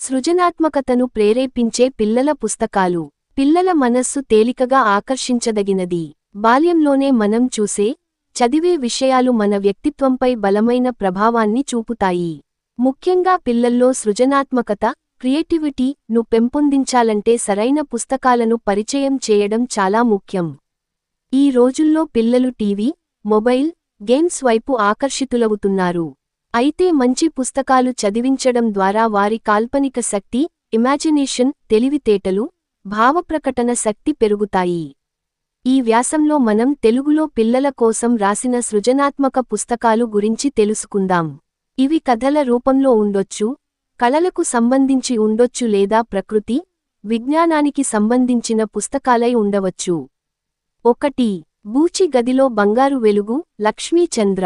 సృజనాత్మకతను ప్రేరేపించే పిల్లల పుస్తకాలు. పిల్లల మనస్సు తేలికగా ఆకర్షించదగినది. బాల్యంలోనే మనం చూసే, చదివే విషయాలు మన వ్యక్తిత్వంపై బలమైన ప్రభావాన్ని చూపుతాయి. ముఖ్యంగా పిల్లల్లో సృజనాత్మకత, క్రియేటివిటీ ను పెంపొందించాలంటే సరైన పుస్తకాలను పరిచయం చేయడం చాలా ముఖ్యం. ఈ రోజుల్లో పిల్లలు టీవీ, మొబైల్, గేమ్స్ వైపు ఆకర్షితులవుతున్నారు. అయితే మంచి పుస్తకాలు చదివించడం ద్వారా వారి కాల్పనిక శక్తి, ఇమాజినేషన్, తెలివితేటలు, భావప్రకటన శక్తి పెరుగుతాయి. ఈ వ్యాసంలో మనం తెలుగులో పిల్లల కోసం రాసిన సృజనాత్మక పుస్తకాలు గురించి తెలుసుకుందాం. ఇవి కథల రూపంలో ఉండొచ్చు, కళలకు సంబంధించి ఉండొచ్చు లేదా ప్రకృతి, విజ్ఞానానికి సంబంధించిన పుస్తకాలై ఉండవచ్చు. 1. బూచి గదిలో బంగారు వెలుగు, లక్ష్మీచంద్ర.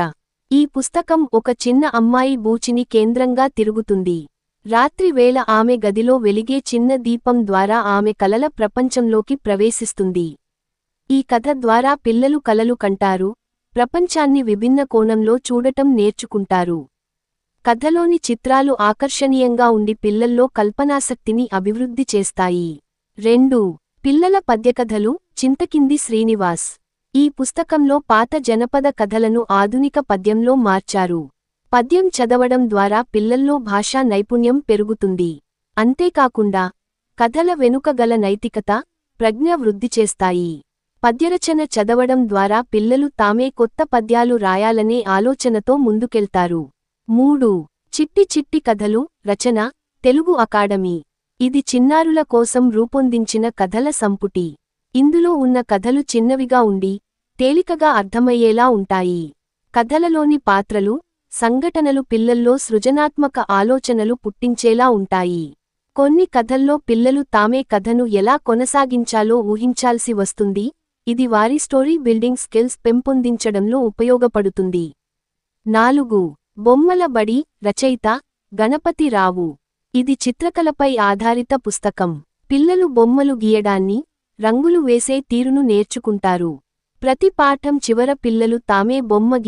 ఈ పుస్తకం ఒక చిన్న అమ్మాయి బూచిని కేంద్రంగా తిరుగుతుంది. రాత్రి వేళ ఆమె గదిలో వెలిగే చిన్న దీపం ద్వారా ఆమె కలల ప్రపంచంలోకి ప్రవేశిస్తుంది. ఈ కథ ద్వారా పిల్లలు కలలు కంటారు, ప్రపంచాన్ని విభిన్న కోణంలో చూడటం నేర్చుకుంటారు. కథలోని చిత్రాలు ఆకర్షణీయంగా ఉండి పిల్లల్లో కల్పనాశక్తిని అభివృద్ధి చేస్తాయి. 2. పిల్లల పద్యకథలు, చింతకింది శ్రీనివాస్. ఈ పుస్తకంలో పాత జనపద కథలను ఆధునిక పద్యంలో మార్చారు. పద్యం చదవడం ద్వారా పిల్లల్లో భాషా నైపుణ్యం పెరుగుతుంది. అంతేకాకుండా, కథల వెనుక గల నైతికత, ప్రజ్ఞ వృద్ధి చేస్తాయి. పద్యరచన చదవడం ద్వారా పిల్లలు తామే కొత్త పద్యాలు రాయాలనే ఆలోచనతో ముందుకెళ్తారు. 3. చిట్టి చిట్టి కథలు, రచన, తెలుగు అకాడమీ. ఇది చిన్నారుల కోసం రూపొందించిన కథల సంపుటి. ఇందులో ఉన్న కథలు చిన్నవిగా ఉండి, తేలికగా అర్థమయ్యేలా ఉంటాయి. కథలలోని పాత్రలు, సంఘటనలు పిల్లల్లో సృజనాత్మక ఆలోచనలు పుట్టించేలా ఉంటాయి. కొన్ని కథల్లో పిల్లలు తామే కథను ఎలా కొనసాగించాలో ఊహించాల్సి వస్తుంది. ఇది వారి స్టోరీ బిల్డింగ్ స్కిల్స్ పెంపొందించడంలో ఉపయోగపడుతుంది. 4. బొమ్మల బడి, రచయిత, గణపతి రావు. ఇది చిత్రకళపై ఆధారిత పుస్తకం. పిల్లలు బొమ్మలు గీయడాన్ని, రంగులు వేసే తీరును నేర్చుకుంటారు. ప్రతి పాఠం చివర పిల్లలు తామే బొమ్మ